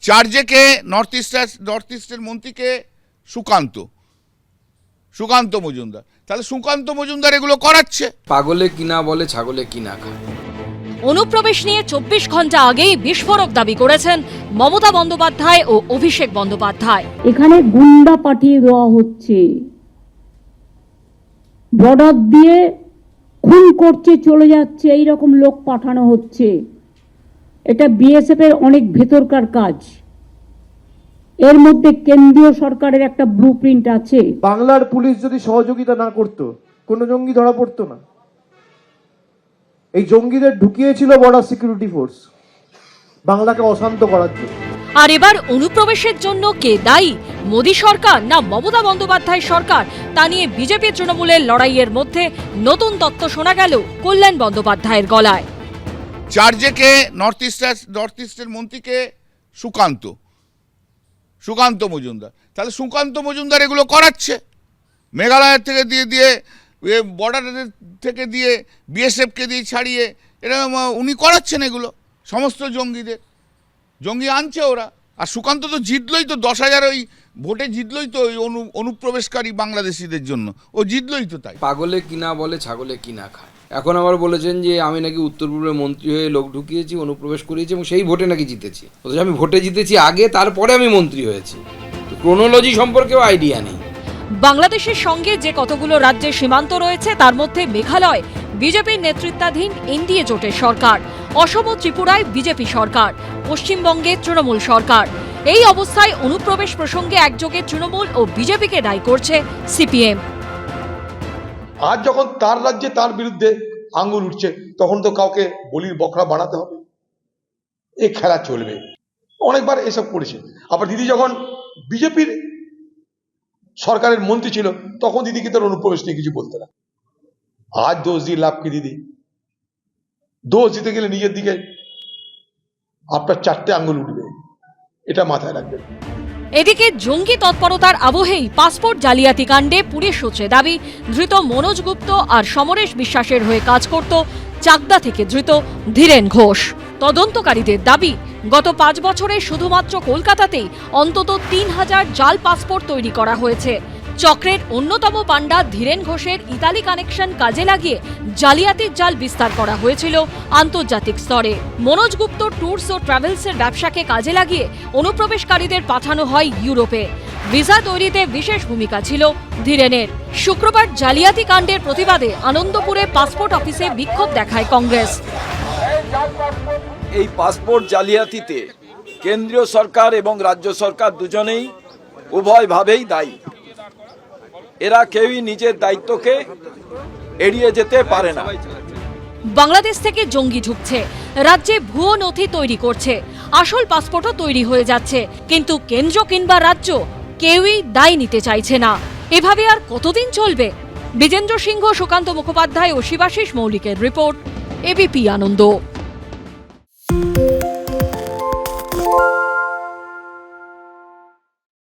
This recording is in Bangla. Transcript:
চার্জেকে নর্থ ইস্টের মন্ত্রীকে সুকান্ত মজুমদার, তাহলে সুকান্ত মজুমদার এগুলো করাচ্ছে। পাগলে কিনা বলে ছাগলে কিনা খায়। অনুপ্রবেশ নিয়ে 24 ঘন্টা আগেই বিস্ফোরক দাবি করেছেন মমতা বন্দ্যোপাধ্যায় ও অভিষেক বন্দ্যোপাধ্যায়। এখানে গুন্ডা পাঠিয়ে দেওয়া হচ্ছে, বর্ডার দিয়ে খুন করছে, চলে যাচ্ছে, এইরকম লোক পাঠানো হচ্ছে। এটা বিএসএফ এর অনেক ভেতরকার কাজ। এর মধ্যে কেন্দ্রীয় সরকারের একটা ব্লুপ্রিন্ট আছে। বাংলার পুলিশ যদি সহযোগিতা না করত, কোনো জঙ্গি ধরা পড়তো না। এই জঙ্গিদের ঢুকিয়েছিল বর্ডার সিকিউরিটি ফোর্স বাংলাকে অশান্ত করার জন্য। আর এবার অনুপ্রবেশের জন্য কে দায়ী, মোদী সরকার না মমতা বন্দ্যোপাধ্যায় সরকার, তা নিয়ে বিজেপি তৃণমূলের লড়াইয়ের মধ্যে নতুন তত্ত্ব শোনা গেল কল্যাণ বন্দ্যোপাধ্যায়ের গলায়। চার্জেকে নর্থ ইস্টের মন্ত্রীকে সুকান্ত মজুমদার, তাহলে সুকান্ত মজুমদার এগুলো করাচ্ছে। মেঘালয়ের থেকে দিয়ে বর্ডারের থেকে দিয়ে বিএসএফকে দিয়ে ছাড়িয়ে এটা উনি করাচ্ছেন এগুলো সমস্ত জঙ্গি আনছে ওরা। আর সুকান্ত তো জিতলই, তো 10,000 ওই ভোটে জিতলই তো ওই অনুপ্রবেশকারী বাংলাদেশিদের জন্য, ও জিতলই তো। তাই পাগলে কিনা বলে ছাগলে কিনা খায়। এখন আবার বলেছেন যে আমি নাকি উত্তর পূর্বের মন্ত্রী হয়ে লোক ঢুকিয়েছি, অনুপ্রবেশ করিয়েছি এবং সেই ভোটে নাকি জিতেছি। অথচ আমি ভোটে জিতেছি আগে, তারপরে আমি মন্ত্রী হয়েছি। ক্রোনোলজি সম্পর্কেও আইডিয়া নেই। বাংলাদেশের সঙ্গে যে কতগুলো রাজ্যের সীমান্ত রয়েছে তার মধ্যে মেঘালয় বিজেপির নেতৃত্বাধীন এনডিএ জোটের সরকার, অসম ও ত্রিপুরায় বিজেপি সরকার, পশ্চিমবঙ্গে তৃণমূল সরকার। এই অবস্থায় অনুপ্রবেশ প্রসঙ্গে একযোগে তৃণমূল ও বিজেপিকে দায়ী করছে সিপিএম। আজ যখন তার রাজ্যে তার বিরুদ্ধে আঙ্গুল উঠছে, তখন তো কাউকে বলির বকরা বানাতে হবে। এই খেলা চলবে, অনেকবার এসব করেছে। আবার দিদি যখন বিজেপির সরকারের মন্ত্রী ছিল, তখন দিদিকে তার অনুপ্রবেশ নিয়ে কিছু বলতে না। আজ দোষ দিয়ে লাভ কি দিদি? দোষ দিতে গেলে নিজের দিকে আপনার 4টে আঙ্গুল উঠবে, এটা মাথায় রাখবেন। এদিকে জঙ্গি তৎপরতার আবহেই পাসপোর্ট জালিয়াতি কাণ্ডে পুলিশ সূত্রে দাবি, ধৃত মনোজ গুপ্ত আর সমরেশ বিশ্বাসের হয়ে কাজ করত চাকদা থেকে ধৃত ধীরেন ঘোষ। তদন্তকারীদের দাবি, গত 5 বছরে শুধুমাত্র কলকাতাতেই অন্তত 3000 জাল পাসপোর্ট তৈরি করা হয়েছে। চক্রের অন্যতম পাণ্ডা ধীরেন ঘোষের ইতালি কানেকশন কাজে লাগিয়ে জালিয়াতির জাল বিস্তার করা হয়েছিল আন্তর্জাতিক স্তরে। মনোজ গুপ্ত ট্যুরস ও ট্রাভেলসের ব্যবসাকে কাজে লাগিয়ে অনুপ্রবেশকারীদের পাঠানো হয় ইউরোপে। ভিসা তৈরিতে বিশেষ ভূমিকা ছিল ধীরেনের। শুক্রবার জালিয়াতি কাণ্ডের প্রতিবাদে আনন্দপুরে পাসপোর্ট অফিসে বিক্ষোভ দেখায় কংগ্রেস। এই পাসপোর্ট জালিয়াতিতে কেন্দ্রীয় সরকার এবং রাজ্য সরকার দুজনেই উভয়ভাবেই দায়ী। এরা কেউই নিজের দায়িত্বকে এড়িয়ে যেতে পারে না। বাংলাদেশ থেকে জঙ্গি ঢুকছে, রাজ্যে ভুয়ো নথি তৈরি করছে, আসল পাসপোর্টও তৈরি হয়ে যাচ্ছে, কিন্তু কেন্দ্র কিংবা রাজ্য কেউই দায় নিতে চাইছে না। এভাবে আর কতদিন চলবে? বিজেন্দ্র সিংহ, সুকান্ত মুখোপাধ্যায় ও শিবাশিস মৌলিকের রিপোর্ট, এবিপি আনন্দ।